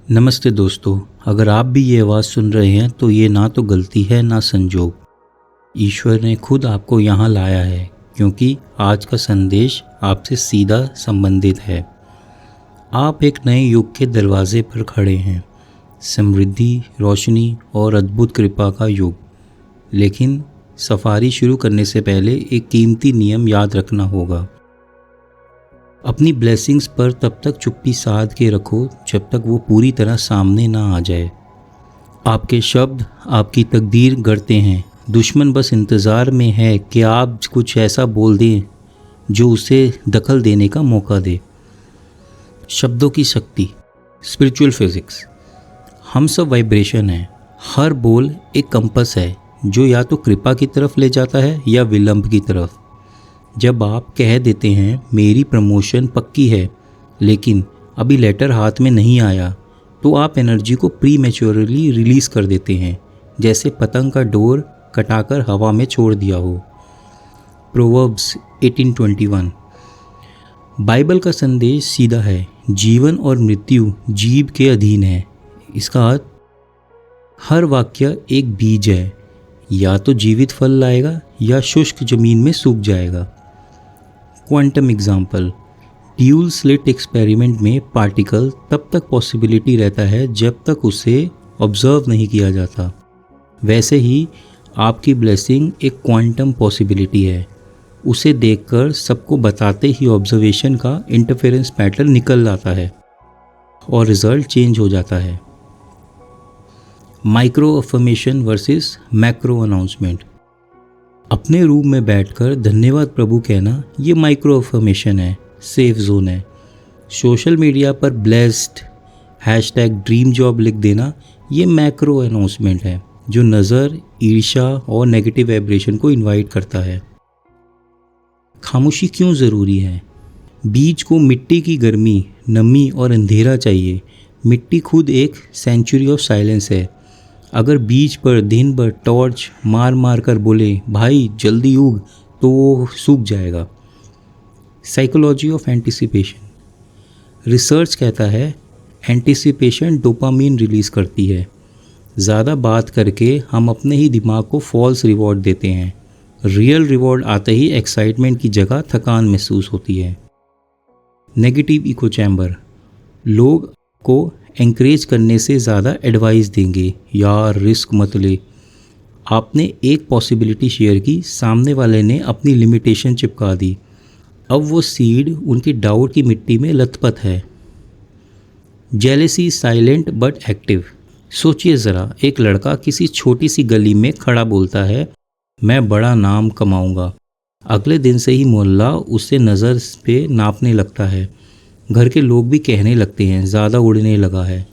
नमस्ते दोस्तों, अगर आप भी ये आवाज़ सुन रहे हैं तो ये ना तो गलती है ना संजोग। ईश्वर ने खुद आपको यहाँ लाया है क्योंकि आज का संदेश आपसे सीधा संबंधित है। आप एक नए युग के दरवाजे पर खड़े हैं, समृद्धि, रोशनी और अद्भुत कृपा का युग। लेकिन सफारी शुरू करने से पहले एक कीमती नियम याद रखना होगा। अपनी ब्लेसिंग्स पर तब तक चुप्पी साध के रखो जब तक वो पूरी तरह सामने ना आ जाए। आपके शब्द आपकी तकदीर गढ़ते हैं। दुश्मन बस इंतज़ार में है कि आप कुछ ऐसा बोल दें जो उसे दखल देने का मौका दे। शब्दों की शक्ति, स्पिरिचुअल फिजिक्स। हम सब वाइब्रेशन हैं। हर बोल एक कंपस है जो या तो कृपा की तरफ ले जाता है या विलंब की तरफ। जब आप कह देते हैं मेरी प्रमोशन पक्की है लेकिन अभी लेटर हाथ में नहीं आया, तो आप एनर्जी को प्रीमेच्योरली रिलीज़ कर देते हैं, जैसे पतंग का डोर कटाकर हवा में छोड़ दिया हो। प्रोवर्ब्स 18:21। बाइबल का संदेश सीधा है, जीवन और मृत्यु जीभ के अधीन है। इसका अर्थ हर वाक्य एक बीज है, या तो जीवित फल लाएगा या शुष्क जमीन में सूख जाएगा। Quantum example, dual slit experiment में पार्टिकल तब तक पॉसिबिलिटी रहता है जब तक उसे ऑब्जर्व नहीं किया जाता। वैसे ही आपकी ब्लेसिंग एक क्वांटम पॉसिबिलिटी है। उसे देखकर सबको बताते ही ऑब्जर्वेशन का इंटरफेरेंस पैटर्न निकल जाता है और रिजल्ट चेंज हो जाता है। Micro affirmation versus macro announcement. अपने रूम में बैठकर धन्यवाद प्रभु कहना ये माइक्रो अफर्मेशन है, सेफ जोन है। सोशल मीडिया पर ब्लेस्ड #ड्रीम जॉब लिख देना ये मैक्रो अनाउंसमेंट है जो नज़र, ईर्ष्या और नेगेटिव वाइब्रेशन को इनवाइट करता है। खामोशी क्यों ज़रूरी है? बीज को मिट्टी की गर्मी, नमी और अंधेरा चाहिए। मिट्टी खुद एक सेंचुरी ऑफ साइलेंस है। अगर बीज पर दिन भर टॉर्च मार मार कर बोले भाई जल्दी उग, तो वो सूख जाएगा। Psychology of anticipation. रिसर्च कहता है एंटिसिपेशन डोपामीन रिलीज़ करती है। ज़्यादा बात करके हम अपने ही दिमाग को फॉल्स रिवॉर्ड देते हैं। रियल रिवॉर्ड आते ही एक्साइटमेंट की जगह थकान महसूस होती है। Negative echo chamber. लोग को एंकरेज करने से ज़्यादा एडवाइस देंगे, यार रिस्क मत ले। आपने एक पॉसिबिलिटी शेयर की, सामने वाले ने अपनी लिमिटेशन चिपका दी। अब वो सीड उनकी डाउट की मिट्टी में लथपथ है। Jealousy silent but active. सोचिए ज़रा, एक लड़का किसी छोटी सी गली में खड़ा बोलता है मैं बड़ा नाम कमाऊंगा। अगले दिन से ही मोहल्ला उससे नज़र पे नापने लगता है। घर के लोग भी कहने लगते हैं ज़्यादा उड़ने लगा है।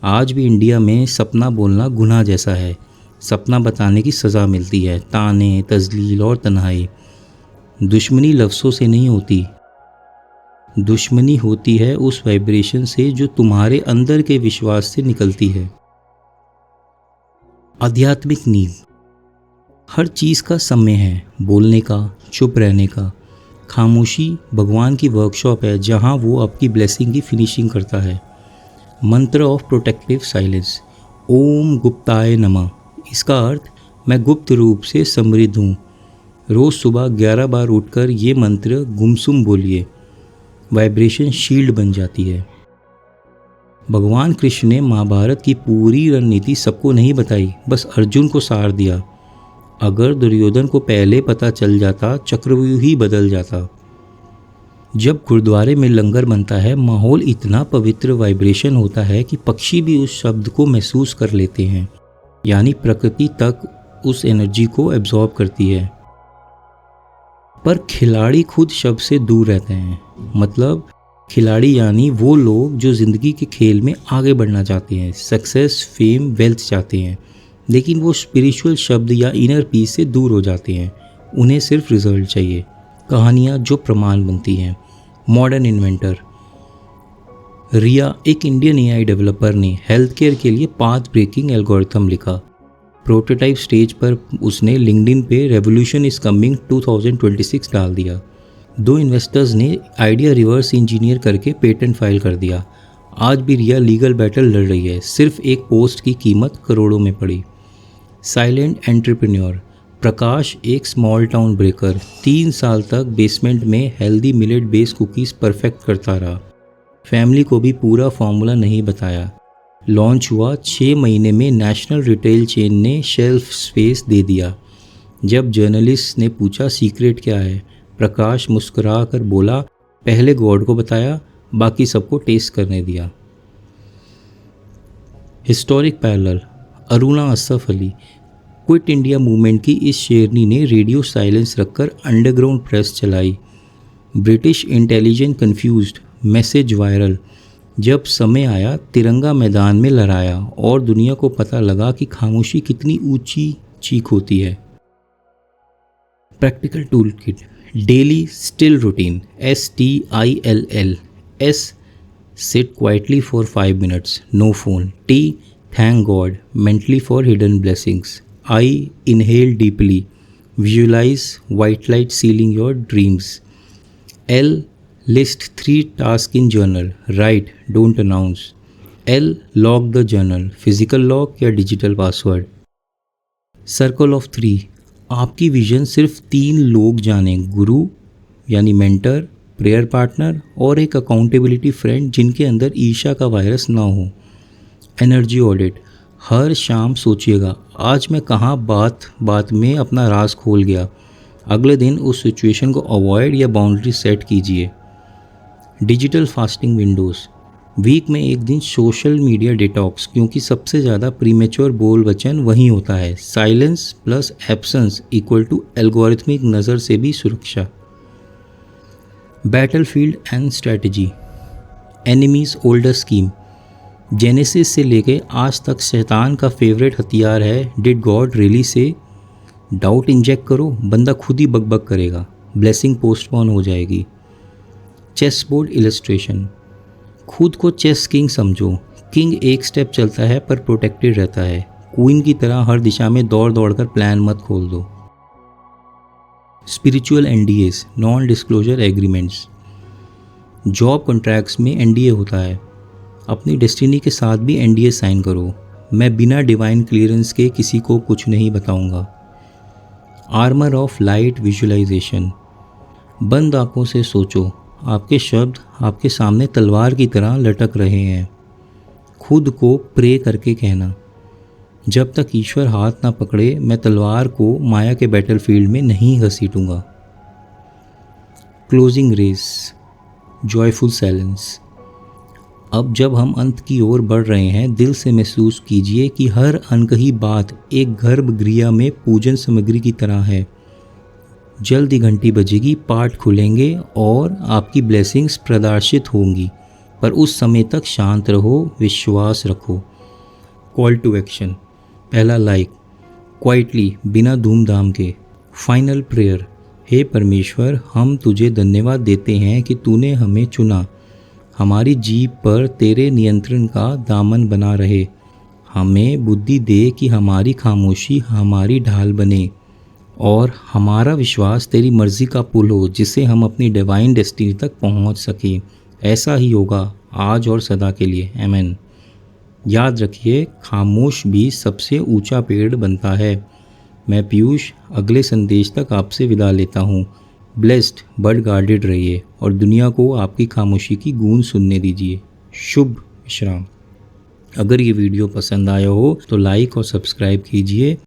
आज भी इंडिया में सपना बोलना गुनाह जैसा है। सपना बताने की सज़ा मिलती है, ताने, तजलील और तन्हाई। दुश्मनी लफ्ज़ों से नहीं होती, दुश्मनी होती है उस वाइब्रेशन से जो तुम्हारे अंदर के विश्वास से निकलती है। आध्यात्मिक नींव। हर चीज़ का समय है, बोलने का, चुप रहने का। खामोशी भगवान की वर्कशॉप है जहाँ वो आपकी ब्लेसिंग की फिनिशिंग करता है। मंत्र ऑफ प्रोटेक्टिव साइलेंस। ओम गुप्ताय नमः। इसका अर्थ मैं गुप्त रूप से समृद्ध हूँ। रोज़ सुबह 11 बार उठकर ये मंत्र गुमसुम बोलिए, वाइब्रेशन शील्ड बन जाती है। भगवान कृष्ण ने महाभारत की पूरी रणनीति सबको नहीं बताई, बस अर्जुन को सार दिया। अगर दुर्योधन को पहले पता चल जाता, चक्रव्यूह ही बदल जाता। जब गुरुद्वारे में लंगर बनता है, माहौल इतना पवित्र वाइब्रेशन होता है कि पक्षी भी उस शब्द को महसूस कर लेते हैं, यानी प्रकृति तक उस एनर्जी को एब्जॉर्ब करती है। पर खिलाड़ी खुद शब्द से दूर रहते हैं। मतलब खिलाड़ी यानी वो लोग जो ज़िंदगी के खेल में आगे बढ़ना चाहते हैं, सक्सेस, फेम, वेल्थ चाहते हैं, लेकिन वो स्पिरिचुअल शब्द या इनर पीस से दूर हो जाते हैं। उन्हें सिर्फ रिजल्ट चाहिए, कहानियाँ जो प्रमाण बनती हैं। Modern inventor. रिया, एक इंडियन एआई डेवलपर ने हेल्थ केयर के लिए पाथ ब्रेकिंग एल्गोरिथम लिखा। प्रोटोटाइप स्टेज पर उसने लिंक्डइन पे रेवोल्यूशन इज कमिंग 2026 डाल दिया। 2 इन्वेस्टर्स ने आइडिया रिवर्स इंजीनियर करके पेटेंट फाइल कर दिया। आज भी रिया लीगल बैटल लड़ रही है, सिर्फ एक पोस्ट की कीमत करोड़ों में पड़ी। साइलेंट एंटरप्रेन्योर प्रकाश एक स्मॉल टाउन ब्रेकर 3 साल तक बेसमेंट में healthy millet based cookies perfect करता रहा। फैमिली को भी पूरा फॉर्मूला नहीं बताया। लॉन्च हुआ 6 महीने में नेशनल रिटेल चेन ने शेल्फ स्पेस दे दिया। जब जर्नलिस्ट ने पूछा सीक्रेट क्या है, प्रकाश मुस्कुरा कर बोला, पहले गॉड को बताया, बाकी सबको टेस्ट करने दिया। Historic parallel Aruna Asaf Ali quit India movement की इस शेरनी ने रेडियो साइलेंस रखकर अंडरग्राउंड प्रेस चलाई। British intelligence confused, message viral. जब समय आया तिरंगा मैदान में लहराया और दुनिया को पता लगा कि खामोशी कितनी ऊंची चीख होती है। Practical tool kit daily still routine STILL S sit quietly for 5 minutes, no phone. T thank God mentally for hidden blessings. I inhale deeply, visualize white light sealing your dreams. L list 3 tasks in journal, write, don't announce. L lock the journal, physical lock या digital password. Circle of 3 आपकी vision सिर्फ 3 लोग जाने, गुरु यानी mentor, prayer partner और एक accountability friend जिनके अंदर ईर्ष्या का वायरस ना हो। एनर्जी ऑडिट हर शाम सोचिएगा आज मैं कहाँ बात में अपना राज खोल गया। अगले दिन उस सिचुएशन को अवॉइड या बाउंड्री सेट कीजिए। डिजिटल फास्टिंग विंडोज़ वीक में एक दिन सोशल मीडिया डिटॉक्स, क्योंकि सबसे ज़्यादा प्रीमेच्योर बोल वचन वही होता है। Silence plus absence equal to algorithmic नज़र से भी सुरक्षा। Battlefield and strategy enemies older scheme Genesis से लेके आज तक शैतान का फेवरेट हथियार है did God really say. Doubt inject करो, बंदा खुद ही बकबक करेगा, ब्लेसिंग पोस्टपोन हो जाएगी। चेस बोर्ड इलस्ट्रेशन खुद को चेस किंग समझो। किंग एक स्टेप चलता है पर प्रोटेक्टेड रहता है। क्वीन की तरह हर दिशा में दौड़ कर प्लान मत खोल दो। Spiritual NDAs non disclosure agreements job contracts में NDA होता है, अपनी डेस्टिनी के साथ भी NDA साइन करो। मैं बिना डिवाइन क्लियरेंस के किसी को कुछ नहीं बताऊंगा। आर्मर ऑफ लाइट विजुअलाइजेशन बंद आंखों से सोचो, आपके शब्द आपके सामने तलवार की तरह लटक रहे हैं। खुद को प्रे करके कहना, जब तक ईश्वर हाथ ना पकड़े मैं तलवार को माया के बैटलफील्ड में नहीं घसीटूंगा। क्लोजिंग रेस जॉयफुल साइलेंस अब जब हम अंत की ओर बढ़ रहे हैं, दिल से महसूस कीजिए कि हर अनकही बात एक गर्भगृह में पूजन सामग्री की तरह है। जल्द ही घंटी बजेगी, पाठ खुलेंगे और आपकी ब्लेसिंग्स प्रदर्शित होंगी, पर उस समय तक शांत रहो, विश्वास रखो। कॉल टू एक्शन पहला लाइक क्वाइटली बिना धूमधाम के। फाइनल प्रेयर हे परमेश्वर, हम तुझे धन्यवाद देते हैं कि तूने हमें चुना। हमारी जीभ पर तेरे नियंत्रण का दामन बना रहे। हमें बुद्धि दे कि हमारी खामोशी हमारी ढाल बने और हमारा विश्वास तेरी मर्ज़ी का पुल हो, जिससे हम अपनी डिवाइन डेस्टिनी तक पहुंच सकें। ऐसा ही होगा आज और सदा के लिए, आमीन। याद रखिए, खामोश भी सबसे ऊंचा पेड़ बनता है। मैं पीयूष अगले संदेश तक आपसे विदा लेता हूँ। ब्लेस्ड, बड गार्डेड रहिए और दुनिया को आपकी खामोशी की गूंज सुनने दीजिए। शुभ विश्राम। अगर ये वीडियो पसंद आया हो तो लाइक और सब्सक्राइब कीजिए